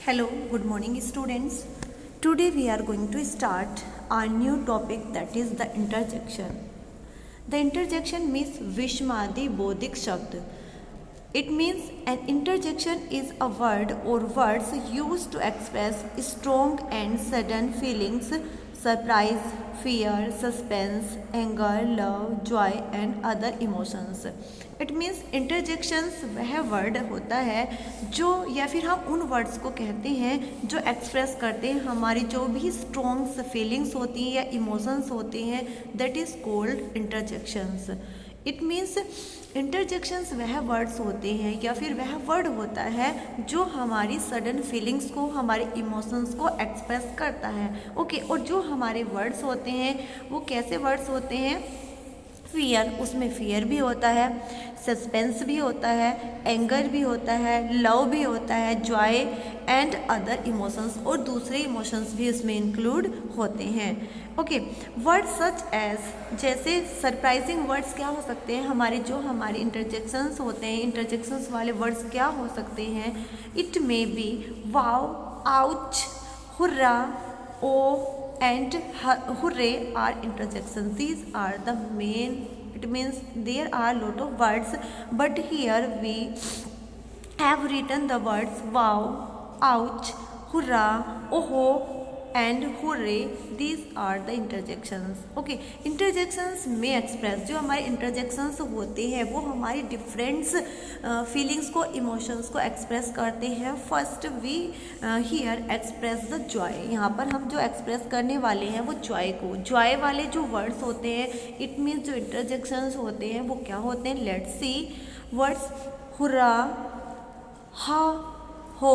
Hello, good morning students. Today we are going to start our new topic, that is the interjection. The interjection means विषमादि बौद्धिक शब्द. It means an interjection is a word or words used to express strong and sudden feelings, surprise, fear, suspense, anger, love, joy and other emotions. It means interjections वह word होता है जो, या फिर हम उन वर्ड्स को कहते हैं जो एक्सप्रेस करते हैं हमारी जो भी स्ट्रॉन्ग फीलिंग्स होती हैं या इमोशंस होते हैं, that is called interjections. It means interjections वह वर्ड्स होते हैं या फिर वह वर्ड होता है जो हमारी सडन फीलिंग्स को, हमारे इमोशंस को एक्सप्रेस करता है. ओके, और जो हमारे वर्ड्स होते हैं वो कैसे वर्ड्स होते हैं? फियर, उसमें फियर भी होता है, सस्पेंस भी होता है, एंगर भी होता है, लव भी होता है, जॉय एंड अदर इमोशंस, और दूसरे इमोशंस भी उसमें इंक्लूड होते हैं. ओके, वर्ड्स सच एज, जैसे सरप्राइजिंग वर्ड्स क्या हो सकते हैं हमारे, जो हमारे इंटरजेक्शंस होते हैं, इंटरजेक्शंस वाले वर्ड्स क्या हो सकते हैं? It may be wow, ouch, hurrah, oh and hooray are interjections. These are the main, it means there are lot of words, but here we have written the words wow, ouch, hurrah, oho and hooray. These are the interjections. Okay, interjections may express, जो हमारे interjections होते हैं वो हमारी different feelings को, emotions को express करते हैं. First we here express the joy. यहाँ पर हम जो एक्सप्रेस करने वाले हैं वो जॉय को, जॉय वाले जो वर्ड्स होते हैं, इट मीन्स जो इंटरजेक्शंस होते हैं वो क्या होते हैं? Let's C. वर्ड्स हुर्रा, हा, हो,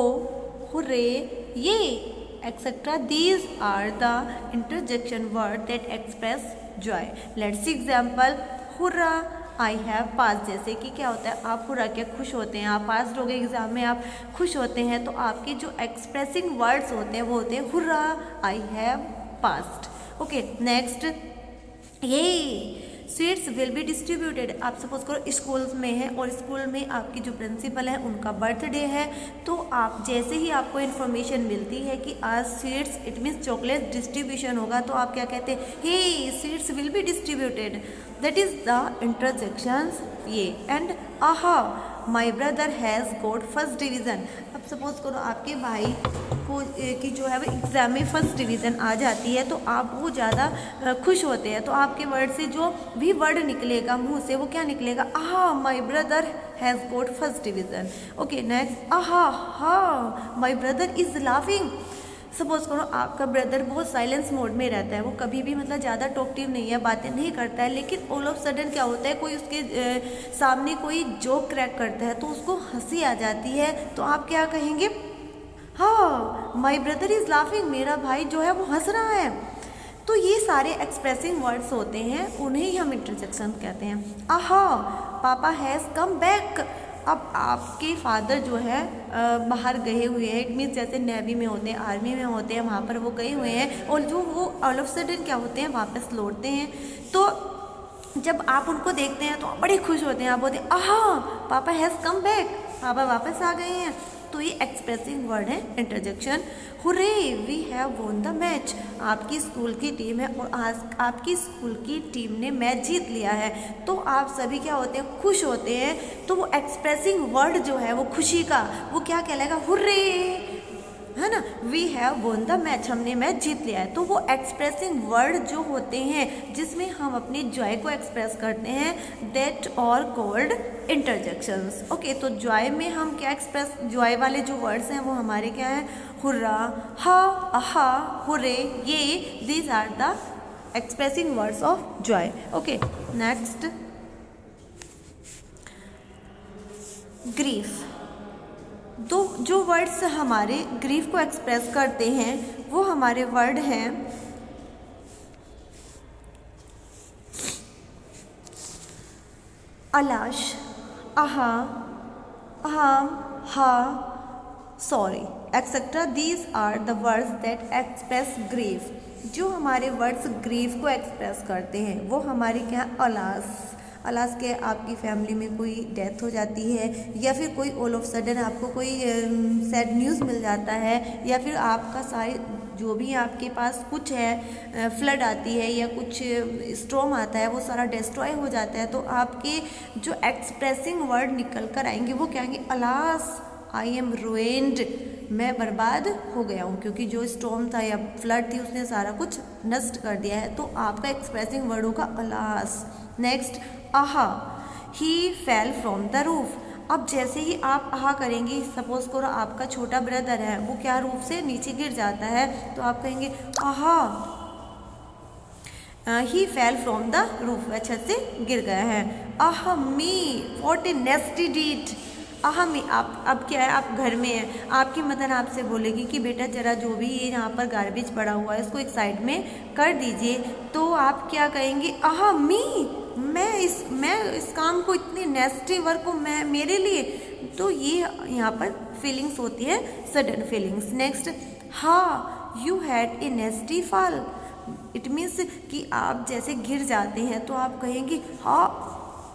हुर्रे, ये etc. These are the interjection word that express joy. Let's see example. Hurrah, I have passed. जैसे कि क्या होता है, आप हुर्रा क्या खुश होते हैं, आप पास हो गए एग्जाम में, आप खुश होते हैं, तो आपके जो एक्सप्रेसिंग वर्ड्स होते हैं वो होते हैं hurrah, I have passed. Okay, next, ये स्वीट्स विल बी डिस्ट्रीब्यूटेड. आप सपोज करो स्कूल्स में है और स्कूल में आपकी जो प्रिंसिपल है उनका बर्थडे है, तो आप जैसे ही आपको इन्फॉर्मेशन मिलती है कि आज sweets, it means chocolate distribution होगा, तो आप क्या कहते हैं? Hey sweets will be distributed. That is the interjections ये. And aha, my brother has got first division. अब सपोज करो आपके भाई को कि जो है वो एग्ज़ाम में फर्स्ट डिवीज़न आ जाती है, तो आप वो ज़्यादा खुश होते हैं, तो आपके वर्ड से जो भी वर्ड निकलेगा मुंह से वो क्या निकलेगा? आहा, my brother has got first division. Okay, next, आहा हा, my brother is laughing. Suppose करो आपका ब्रदर बहुत साइलेंस मोड में रहता है, वो कभी भी मतलब ज़्यादा टॉकटिव नहीं है, बातें नहीं करता है, लेकिन ऑल ऑफ सडन क्या होता है, कोई उसके सामने कोई जोक क्रैक करता है तो उसको हंसी आ जाती है, तो आप क्या कहेंगे? हाँ, माई ब्रदर इज़ लाफिंग, मेरा भाई जो है वो हंस रहा है. तो ये सारे एक्सप्रेसिंग वर्ड्स होते हैं, उन्हें ही हम इंटरजेक्शन कहते हैं. आहा, पापा हैज़ कम बैक. अब आपके फादर जो है बाहर गए हुए हैं, इट मीन्स जैसे नेवी में होते हैं, आर्मी में होते हैं, वहाँ पर वो गए हुए हैं, और जो वो ऑल ऑफ सडन क्या होते हैं, वापस लौटते हैं. तो जब आप उनको देखते हैं तो आप बड़े खुश होते हैं, आप बोलते हैं आहा, पापा हैज़ कम बैक, पापा वापस आ गए हैं. तो ये एक्सप्रेसिंग वर्ड है interjection. Hurray, we have won the match. आपकी स्कूल की टीम है और आज आपकी स्कूल की टीम ने मैच जीत लिया है, तो आप सभी क्या होते हैं? खुश होते हैं. तो वो एक्सप्रेसिंग वर्ड जो है वो खुशी का, वो क्या कहलाएगा? हुर्रे, है ना. We have won the match, हमने मैच जीत लिया है. तो वो एक्सप्रेसिंग वर्ड जो होते हैं जिसमें हम अपनी जॉय को एक्सप्रेस करते हैं, that are called interjections. Okay, तो जॉय में हम क्या एक्सप्रेस, जॉय वाले जो वर्ड्स हैं वो हमारे क्या हैं? हुर्रा, हा, aha, hurray, yay, these are the expressing words of joy. Okay, next, grief. तो जो वर्ड्स हमारे ग्रीफ को एक्सप्रेस करते हैं वो हमारे वर्ड हैं अलाश, aha, ahem, ha, sorry, etcetera. These are the words that express grief. जो हमारे वर्ड्स ग्रीफ को एक्सप्रेस करते हैं वो हमारे क्या? अलास, अलास के आपकी फैमिली में कोई डेथ हो जाती है, या फिर कोई ऑल ऑफ सडन आपको कोई सैड न्यूज़ मिल जाता है, या फिर आपका सारे जो भी आपके पास कुछ है, फ्लड आती है या कुछ स्टॉर्म आता है, वो सारा डिस्ट्रॉय हो जाता है, तो आपके जो एक्सप्रेसिंग वर्ड निकल कर आएंगे वो क्या आएंगे, अलास आई एम रुइंड, मैं बर्बाद हो गया हूँ, क्योंकि जो स्टॉर्म था या फ्लड थी उसने सारा कुछ नष्ट कर दिया है। तो आपका एक्सप्रेसिंग वर्ड होगा अलास। नेक्स्ट, आहा, ही फेल फ्रॉम द रूफ। अब जैसे ही आप आहा करेंगे, सपोज करो आपका छोटा ब्रदर है, वो क्या रूफ से नीचे गिर जाता है, तो आप कहेंगे आहा, ही फेल फ्रॉम द रूफ, वह छत से गिर गया है। आह मी, व्हाट ए नेस्टी डीड। आह मी, आप अब क्या है, आप घर में हैं, आपकी मदर आपसे बोलेगी कि बेटा जरा जो भी ये यहाँ पर गार्बेज पड़ा हुआ है इसको एक साइड में कर दीजिए, तो आप क्या कहेंगे, आह मी, मैं इस काम को, इतनी नेस्टी वर्क को मैं मेरे लिए, तो ये यहाँ पर फीलिंग्स होती है, सडन फीलिंग्स। नेक्स्ट, हाँ, you had a नेस्टी fall. It means कि आप जैसे गिर जाते हैं तो आप कहेंगे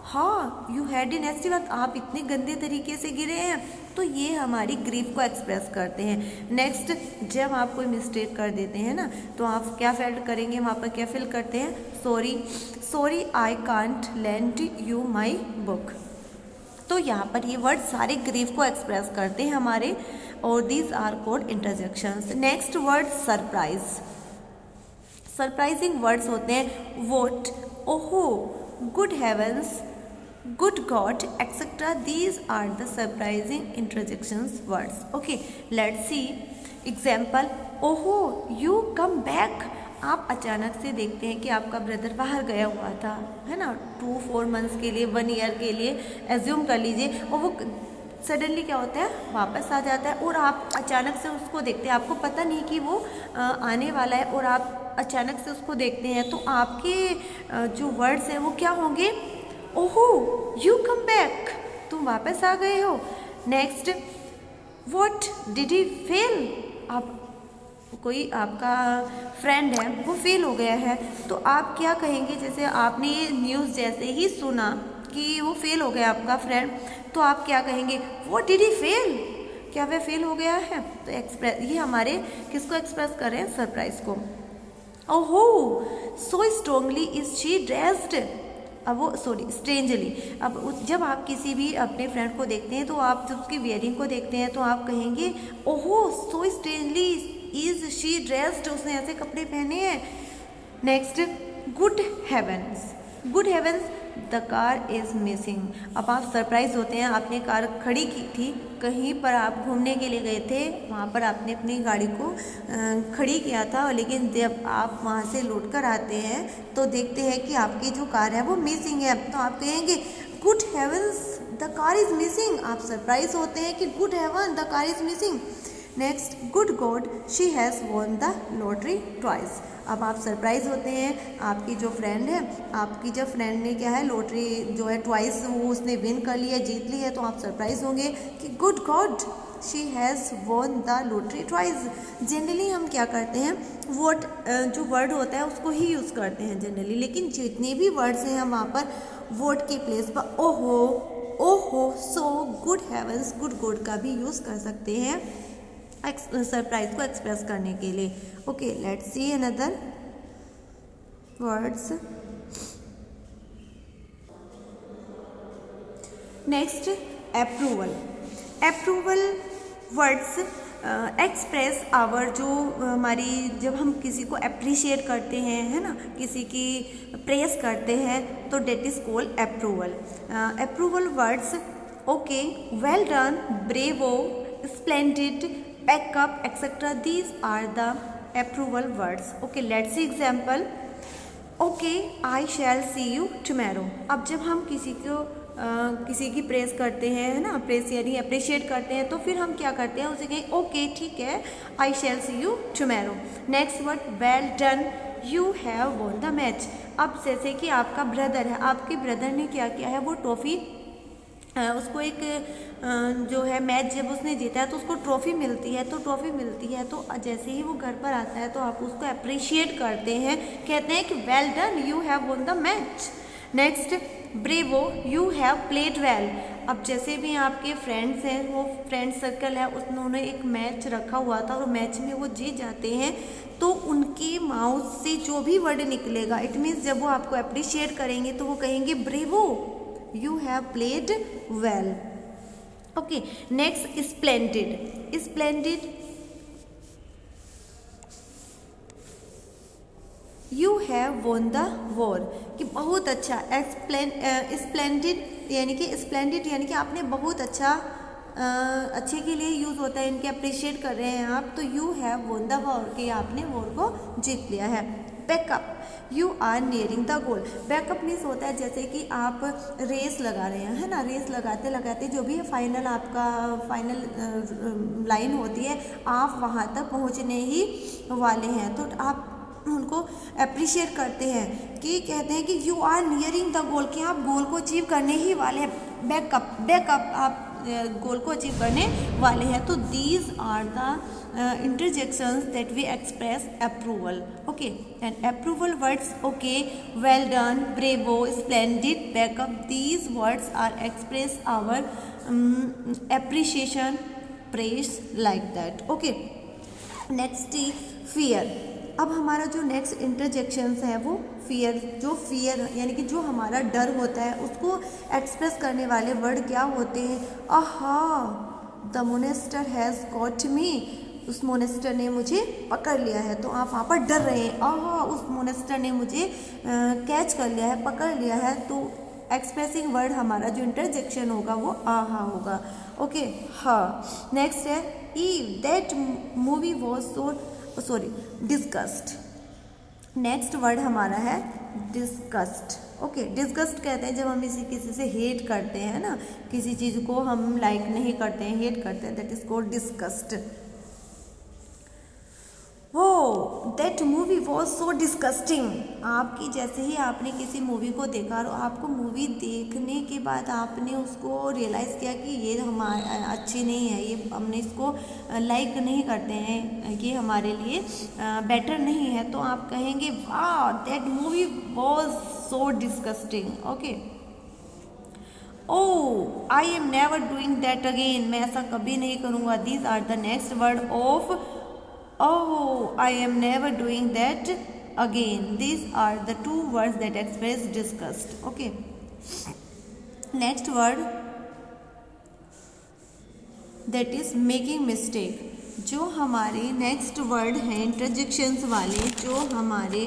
हाँ, यू हैड ए नेस्टी फॉल, आप इतने गंदे तरीके से गिरे हैं, तो ये हमारी ग्रीफ को एक्सप्रेस करते हैं। नेक्स्ट, जब आप कोई मिस्टेक कर देते हैं ना, तो आप क्या फील करेंगे, वहाँ पर क्या फील करते हैं, sorry I can't lend you my book. तो यहाँ पर ये वर्ड सारे ग्रीफ को एक्सप्रेस करते हैं हमारे, और these are called interjections. Next word, surprise. Surprising words होते हैं what, oho, good heavens, good God, etc. These are the surprising interjections words. Okay, let's see example. ओहो, you come back. आप अचानक से देखते हैं कि आपका ब्रदर बाहर गया हुआ था, है ना, 2-4 मंथ्स के लिए, 1 ईयर के लिए एज्यूम कर लीजिए, और वो सडनली क्या होता है, वापस आ जाता है, और आप अचानक से उसको देखते हैं, आपको पता नहीं कि वो आने वाला है, और आप अचानक से उसको देखते हैं, तो आपके जो वर्ड्स हैं वो क्या होंगे, ओहो, यू कम बैक, तुम वापस आ गए हो। Next, what did he fail. आप कोई आपका फ्रेंड है वो फेल हो गया है, तो आप क्या कहेंगे, जैसे आपने ये न्यूज़ जैसे ही सुना कि वो फेल हो गया आपका फ्रेंड, तो आप क्या कहेंगे, व्हाट डिड ही फेल, क्या वह फेल हो गया है। तो एक्सप्रेस, ये हमारे किसको एक्सप्रेस कर रहे हैं, सरप्राइज को। ओहो, so strongly is she dressed. अब वो स्ट्रेंजली, अब जब आप किसी भी अपने फ्रेंड को देखते हैं, तो आप जब उसकी वियरिंग को देखते हैं तो आप कहेंगे, oho, so strangely is she dressed, उसने ऐसे कपड़े पहने हैं। Next, good heavens, good heavens, the car is missing. अब आप सरप्राइज होते हैं, आपने कार खड़ी की थी, कहीं पर आप घूमने के लिए गए थे, वहाँ पर आपने अपनी गाड़ी को खड़ी किया था, लेकिन जब आप वहाँ से लौट कर आते हैं तो देखते हैं कि आपकी जो कार है वो मिसिंग है, तो आप कहेंगे, good heavens, the car is missing. आप सरप्राइज होते हैं कि good heaven, the car is missing. Next, good God, she has won the lottery twice. अब आप सरप्राइज होते हैं, आपकी जो फ्रेंड है, आपकी जब फ्रेंड ने क्या है, लॉटरी जो है ट्वाइस वो उसने विन कर लिया, जीत ली है, तो आप सरप्राइज होंगे कि good God, she has won the lottery twice. Generally हम क्या करते हैं, वोट जो वर्ड होता है उसको ही यूज़ करते हैं जनरली, लेकिन जितने भी वर्ड्स हैं हम वहाँ पर वोट के प्लेस पर ओहो, ओहो, सो, गुड हेवंस, गुड गॉड का भी यूज़ कर सकते हैं सरप्राइज को एक्सप्रेस करने के लिए। Okay, let's see another words. Next, approval. Approval words express our, जो हमारी, जब हम किसी को अप्रिशिएट करते हैं, है ना, किसी की प्रेस करते हैं, तो that is called approval. Approval words, okay, well done, bravo, splendid, back up, etc. These are the approval words. Okay, let's see example. Okay, I shall see you tomorrow. अब जब हम किसी की प्रेस करते हैं, है ना, प्रेस यानी अप्रिशिएट करते हैं, तो फिर हम क्या करते हैं, उसे कहें ओके, ठीक है, I shall see you tomorrow. Next word, well done, you have won the match. अब जैसे कि आपका ब्रदर है, आपके ब्रदर ने क्या किया है, वो ट्रॉफी, उसको एक जो है मैच जब उसने जीता है तो उसको ट्रॉफी मिलती है, तो जैसे ही वो घर पर आता है तो आप उसको अप्रिशिएट करते हैं, कहते हैं कि well done, you have won the match. Next, bravo you have played well. अब जैसे भी आपके फ्रेंड्स हैं, वो फ्रेंड सर्कल है, उन्होंने एक मैच रखा हुआ था और मैच में वो जीत जाते हैं, तो उनकी माउथ से जो भी वर्ड निकलेगा, इट मीन्स जब वो आपको अप्रिशिएट करेंगे तो वो कहेंगे bravo you have played well. Okay, next splendid. Splendid you have won the war, कि बहुत अच्छा। स्प्लेंडेड यानी कि स्प्लेंडेड यानी कि आपने बहुत अच्छा, अच्छे के लिए यूज़ होता है, इनके अप्रिशिएट कर रहे हैं आप, तो you have won the war, कि आपने वॉर को जीत लिया है। Back up you are nearing the goal. Back up means होता है जैसे कि आप रेस लगा रहे हैं, है ना, रेस लगाते लगाते जो भी फाइनल आपका फाइनल लाइन होती है, आप वहाँ तक पहुँचने ही वाले हैं, तो आप उनको अप्रिशिएट करते हैं, कि कहते हैं कि you are nearing the goal, कि आप गोल को अचीव करने ही वाले हैं। बैकअप बैकअप आप गोल को अचीव करने वाले हैं। तो these are the interjections that we express approval. Okay, and approval words okay, well done, bravo, splendid, back up, these words are express our appreciation, praise, like that. Okay, next fear. अब हमारा जो next interjections है वो fear, जो fear यानी कि जो हमारा डर होता है उसको एक्सप्रेस करने वाले वर्ड क्या होते हैं? आहा, the Monster has got me, उस मोनेस्टर ने मुझे पकड़ लिया है, तो आप वहाँ पर डर रहे हैं, आहा उस मोनेस्टर ने मुझे कैच कर लिया है, पकड़ लिया है, तो एक्सप्रेसिंग वर्ड हमारा जो इंटरजेक्शन होगा वो आहा होगा। ओके, हाँ। नेक्स्ट है ew, that movie was so disgust. Next word हमारा है डिस्गस्ट। ओके, डिस्गस्ट कहते हैं जब हम किसी से हेट करते हैं ना, किसी चीज़ को हम लाइक नहीं करते हैं, हेट करते हैं, दैट इज कॉल्ड डिस्गस्ट। वो that movie was so disgusting. आपकी जैसे ही आपने किसी मूवी को देखा और आपको मूवी देखने के बाद आपने उसको रियलाइज़ किया कि ये हमारे अच्छी नहीं है, ये हमने इसको लाइक नहीं करते हैं, ये हमारे लिए बेटर नहीं है, तो आप कहेंगे वाह that movie was so disgusting. Okay, oh I am never doing that again, मैं ऐसा कभी नहीं करूँगा। These are the next word of oh I am never doing that again. These are the two words that express disgust. Okay, next word that is making mistake. जो हमारे next word हैं interjections वाले, जो हमारे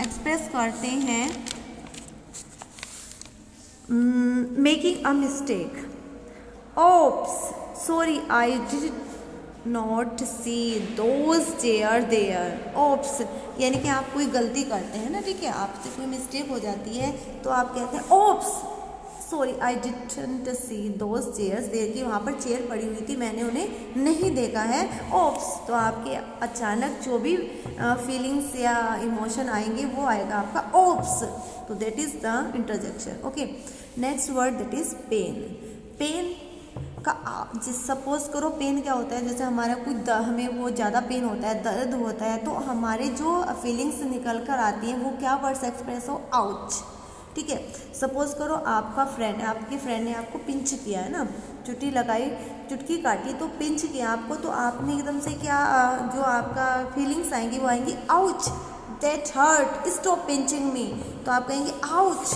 express करते हैं making a mistake. Oops, sorry I did not see those chair there. Oops यानी कि आप कोई गलती करते हैं ना, ठीक है, आपसे कोई मिस्टेक हो जाती है तो आप कहते हैं oops, sorry I didn't see those chairs there, कि वहाँ पर चेयर पड़ी हुई थी, मैंने उन्हें नहीं देखा है। ओप्स, तो आपके अचानक जो भी फीलिंग्स या इमोशन आएंगे वो आएगा आपका ओप्स, तो that is the interjection. Okay, next word that is pain. Pain का सपोज करो पेन क्या होता है, जैसे हमारा कोई हमें वो ज़्यादा पेन होता है, दर्द होता है, तो हमारे जो फीलिंग्स निकल कर आती हैं वो क्या वर्ड्स एक्सप्रेस हो? आउच, ठीक है। सपोज करो आपका फ्रेंड, आपकी फ्रेंड ने आपको पिंच किया है ना, चुटकी लगाई, चुटकी काटी तो पिंच किया आपको, तो आपने एकदम से क्या जो आपका फीलिंग्स आएंगी वो आएंगी ouch, that hurt, stop pinching me, तो आप कहेंगे आउच,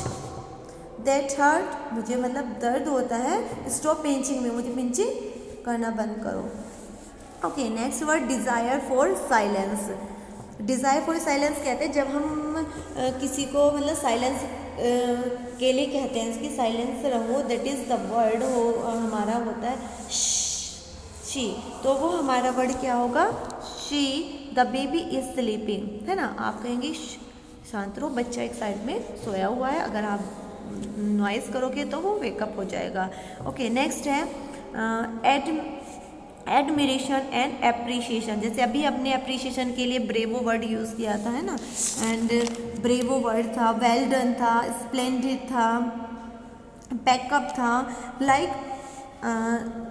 दैट हर्ट, मुझे मतलब दर्द होता है, स्टॉप पिंचिंग में, मुझे पिंचिंग करना बंद करो। Okay, next word desire for silence. Desire for silence कहते हैं जब हम किसी को मतलब साइलेंस के लिए कहते हैं कि साइलेंस रहो, दैट इज़ द वर्ड हो हमारा होता है शी, तो वो हमारा वर्ड क्या होगा? She, the baby is sleeping, है ना, आप कहेंगे शांत रहो, बच्चा एक साइड में सोया हुआ है, अगर आप नॉइस करोगे तो वो वेकअप हो जाएगा। ओके, नेक्स्ट है एडमिरेशन एंड एप्रिशिएशन। जैसे अभी अपने एप्रिशिएशन के लिए ब्रेवो वर्ड यूज़ किया था, है ना, एंड ब्रेवो वर्ड था, वेल डन था, स्प्लेंडिड था, बैकअप था, like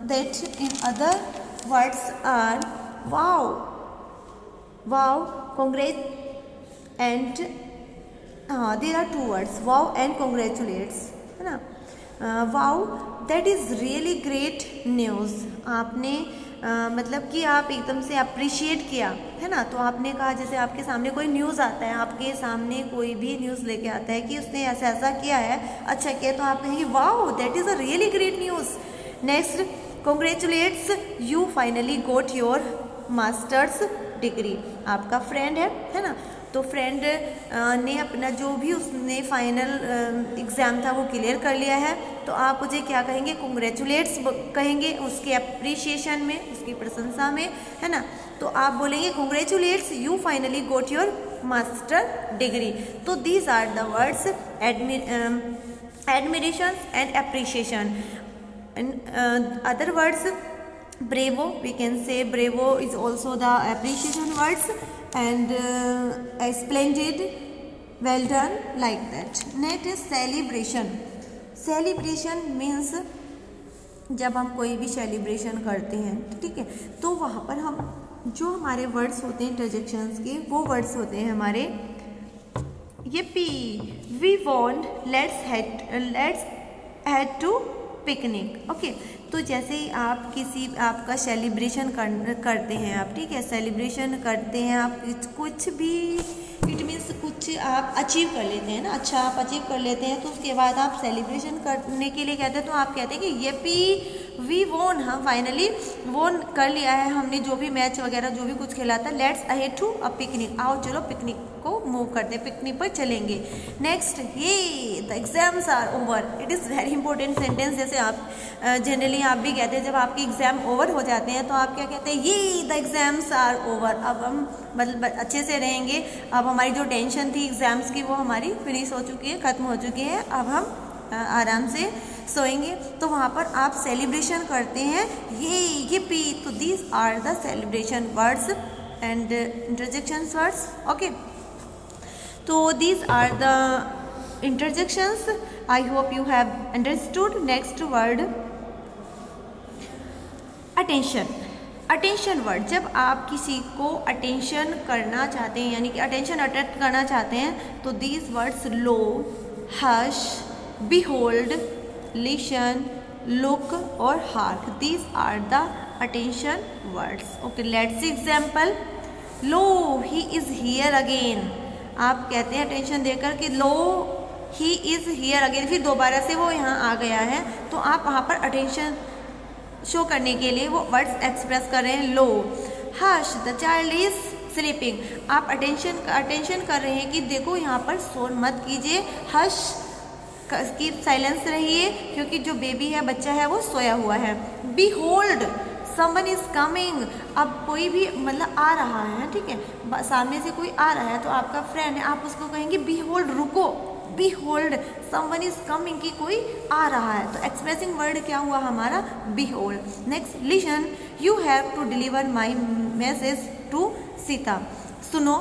that in other words are wow, wow, congrat and हाँ, there are two words, wow and congratulations, है ना। Wow, that is really great news. आपने मतलब कि आप एकदम से अप्रिशिएट किया, है ना। तो आपने कहा, जैसे आपके सामने कोई न्यूज़ आता है, आपके सामने कोई भी न्यूज़ लेके आता है कि उसने ऐसा ऐसा किया है, अच्छा किया, तो आप कहेंगे wow that is a really great news. Next, congratulations you finally got your master's degree. आपका फ्रेंड है ना, तो फ्रेंड ने अपना जो भी उसने फाइनल एग्ज़ाम था वो क्लियर कर लिया है, तो आप मुझे क्या कहेंगे, कॉन्ग्रेचुलेट्स कहेंगे उसके अप्रिशिएशन में, उसकी प्रशंसा में, है ना। तो आप बोलेंगे congratulations you finally got your master degree. तो these are the words admiration and appreciation. Other words, bravo, we can say bravo is also the appreciation words, and splendid, well done, like that. Next is celebration. Celebration means जब हम कोई भी celebration करते हैं, ठीक है, तो वहाँ पर हम जो हमारे वर्ड्स होते हैं इंटरजेक्शंस के, वो वर्ड्स होते हैं हमारे yippee, we want, let's head to picnic. Okay, तो जैसे ही आप आपका सेलिब्रेशन करते हैं आप, ठीक है, सेलिब्रेशन करते हैं आप, कुछ भी, इट मीन्स कुछ आप अचीव कर लेते हैं ना, अच्छा आप अचीव कर लेते हैं, तो उसके बाद आप सेलिब्रेशन करने के लिए कहते हैं, तो आप कहते हैं कि ये पी वी वोन, हम फाइनली वोन कर लिया है, हमने जो भी मैच वगैरह जो भी कुछ खेला था। Let's ahead to a picnic, आओ चलो पिकनिक को मूव करते हैं, पिकनिक पर चलेंगे। Next, yay the exams are over. It is very important sentence. जैसे आप जनरली आप भी कहते हैं, जब आपके एग्ज़ाम ओवर हो जाते हैं तो आप क्या कहते हैं, ये द एग्ज़ाम्स आर ओवर। अब हम मतलब अच्छे से रहेंगे, अब हमारी जो टेंशन थी एग्ज़ाम्स की वो हमारी फिनिश हो चुकी है, ख़त्म हो चुकी है, अब हम आराम से सोएंगे। तो वहाँ पर आप सेलिब्रेशन करते हैं, ये पी। तो these are the celebration words and interjection words. Okay, तो these are the interjections. I hope you have understood. Next word, attention. Attention word, जब आप किसी को अटेंशन करना चाहते हैं, यानी कि अटेंशन अट्रैक्ट करना चाहते हैं, तो these words lo, hush, behold, listen, look और hark, these are the attention words. Okay, let's see example. Lo he is here again. आप कहते हैं अटेंशन देकर कि lo he is here again, फिर दोबारा से वो यहाँ आ गया है, तो आप वहाँ पर अटेंशन शो करने के लिए वो वर्ड्स एक्सप्रेस कर रहे हैं। Lo, hush, the child is sleeping. आप अटेंशन कर रहे हैं कि देखो यहाँ पर शोर मत कीजिए, हश, कीप साइलेंस रहिए, क्योंकि जो बेबी है, बच्चा है, वो सोया हुआ है। Behold, someone is coming. अब कोई भी मतलब आ रहा है, ठीक है, सामने से कोई आ रहा है, तो आपका फ्रेंड है, आप उसको कहेंगे बीहोल्ड, रुको, बीहोल्ड समवन इज कमिंग, कि कोई आ रहा है। तो एक्सप्रेसिंग वर्ड क्या हुआ हमारा, behold. Next, listen, you have to deliver my message to Sita. सुनो,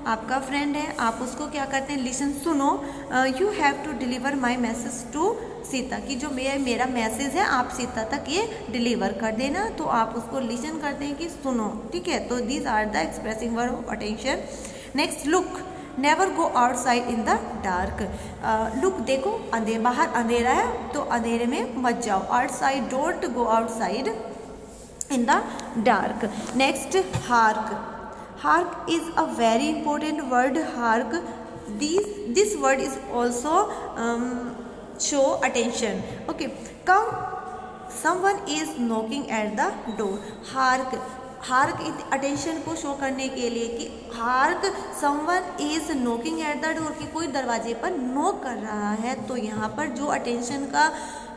आपका फ्रेंड है, आप उसको क्या करते हैं, लिसन, सुनो, you have to deliver my message to Sita, कि जो मेरा मैसेज है आप सीता तक ये डिलीवर कर देना। तो आप उसको लिसन करते हैं कि सुनो, ठीक है। तो these are the expressing word of attention. Next, look, never go outside in the dark. Look, देखो, बाहर अंधेरा है, तो अंधेरे में मत जाओ। Outside, don't go outside in the dark. Next, hark. Hark is a very important word. Hark, this word is also show attention. Okay, come, someone is knocking at the door. Hark attention को show करने के लिए कि hark, someone is knocking at the door, कि कोई दरवाजे पर knock कर रहा है। तो यहाँ पर जो अटेंशन का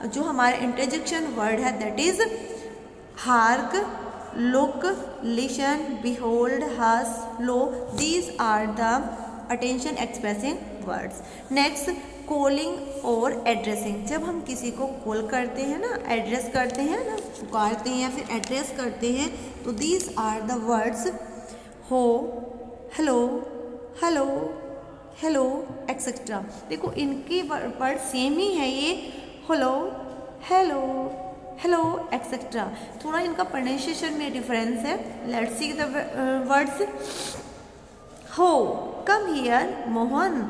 जो हमारा इंटरजेक्शन वर्ड है, that is hark, look, listen, behold, hush, lo, these are the attention expressing words. Next, calling और एड्रेसिंग। जब हम किसी को कॉल करते हैं ना, एड्रेस करते हैं ना, पुकारते हैं या फिर एड्रेस करते हैं, तो दीज आर द वर्ड्स हो, हेलो, हेलो, हेलो, एक्सेट्रा। देखो, इनके वर्ड सेम ही है, ये हेलो, हेलो, हेलो, एक्सेट्रा। थोड़ा इनका प्रोनाउंसिएशन में डिफरेंस है। Let's see the words. हो, कम हियर, मोहन,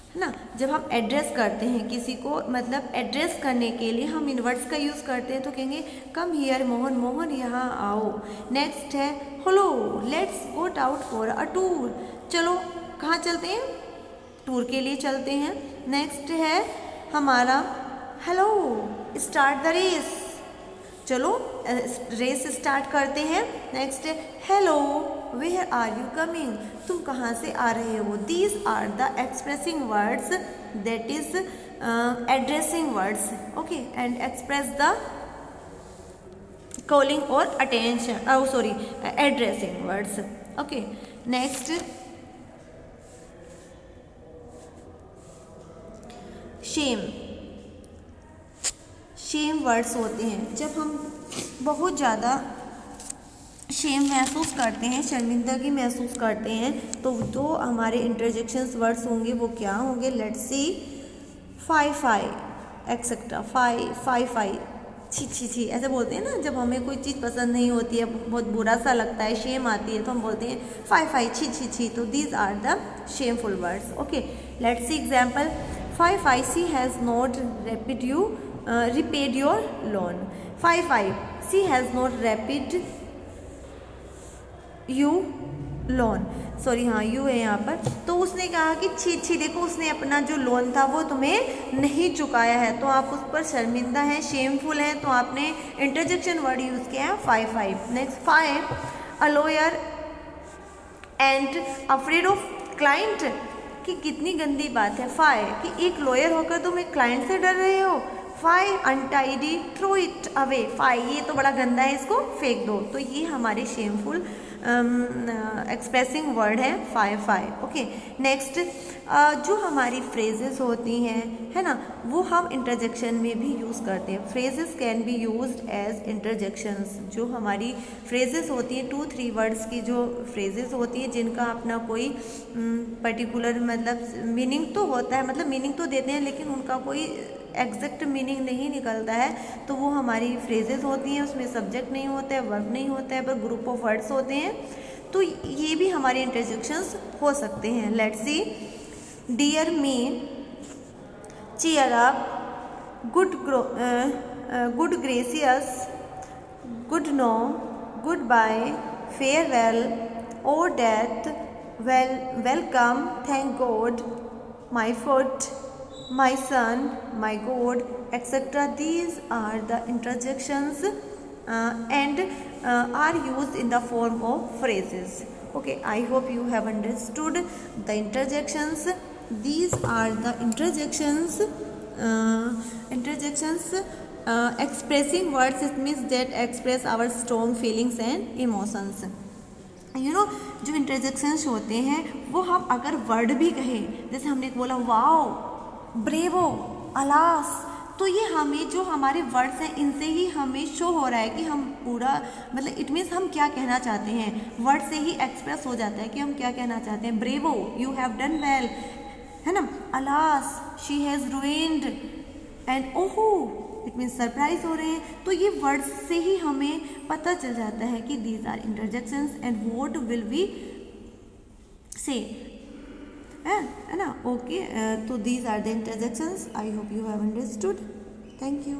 है ना। जब हम एड्रेस करते हैं किसी को, मतलब एड्रेस करने के लिए हम इन वर्ड्स का यूज़ करते हैं, तो कहेंगे कम हियर मोहन, मोहन यहाँ आओ। नेक्स्ट है hello let's go out for a tour, चलो कहाँ चलते हैं, टूर के लिए चलते हैं। नेक्स्ट है हमारा हेलो स्टार्ट द रेस, चलो रेस स्टार्ट करते हैं। नेक्स्ट है hello where are you coming, तुम कहाँ से आ रहे हो। These are the expressing words, that is addressing words, okay, and express the calling और attention, sorry addressing words, okay. Next shame, shame words होते हैं जब हम बहुत ज़्यादा शेम महसूस करते हैं, शर्मिंदगी महसूस करते हैं, तो जो हमारे इंटरजेक्शंस वर्ड्स होंगे वो क्या होंगे। Let's see fie fie etcetera, fie fie fie, छी छी छी, ऐसे बोलते हैं ना जब हमें कोई चीज़ पसंद नहीं होती है, बहुत बुरा सा लगता है, शेम आती है, तो हम बोलते हैं फाई फाई, छी छी छी। तो these are the shameful words, okay. Let's see example, fie fie C has not repaid your loan, 5 she has not repaid you loan, sorry हाँ यू है यहाँ पर। तो उसने कहा कि छी छी देखो उसने अपना जो लोन था वो तुम्हें नहीं चुकाया है, तो आप उस पर शर्मिंदा हैं, शेमफुल हैं, तो आपने इंटरजेक्शन वर्ड यूज़ किया है 5। Next 5 a lawyer and afraid of client, कि कितनी गंदी बात है 5 कि एक लॉयर होकर तुम एक क्लाइंट से डर रहे हो। 5 अनटाइडी थ्रो इट अवे, 5 ये तो बड़ा गंदा है इसको फेंक दो। तो ये हमारे शेमफुल एक्सप्रेसिंग वर्ड है 5। ओके। नेक्स्ट जो हमारी फ्रेजेस होती हैं, है ना, वो हम इंटरजेक्शन में भी यूज़ करते हैं। Phrases can be used as interjections, जो हमारी फ्रेजेस होती हैं 2-3 वर्ड्स की जो फ्रेजेस होती हैं जिनका अपना कोई पर्टिकुलर मतलब मीनिंग तो होता है, मतलब मीनिंग तो देते हैं लेकिन उनका कोई एग्जैक्ट मीनिंग नहीं निकलता है, तो वो हमारी फ्रेजेस होती हैं, उसमें सब्जेक्ट नहीं होता है, वर्ब नहीं होता है, पर ग्रुप ऑफ वर्ड्स होते हैं, तो ये भी हमारे इंटरजेक्शंस हो सकते हैं। Let's see dear me, cheer up, good gracious, good no, good bye, farewell, oh death, welcome, thank god, my foot, my son, my God, etc. These are the interjections and are used in the form of phrases. Okay, I hope you have understood the interjections. These are the interjections expressing words. It means that express our strong feelings and emotions. You know जो interjections होते हैं वो हम अगर word भी कहें, जैसे हमने बोला वाओ, ब्रेवो, अलास, तो ये हमें जो हमारे वर्ड्स हैं इनसे ही हमें शो हो रहा है कि हम पूरा मतलब इट मीन्स हम क्या कहना चाहते हैं। वर्ड से ही एक्सप्रेस हो जाता है कि हम क्या कहना चाहते हैं। Bravo, you have done well, है ना। Alas, she has ruined, and oho, it means surprise हो रहे हैं। तो ये वर्ड्स से ही हमें पता चल जाता है कि these are interjections and what will be say, है ना। ओके, तो these are the interjections. I hope you have understood. Thank you.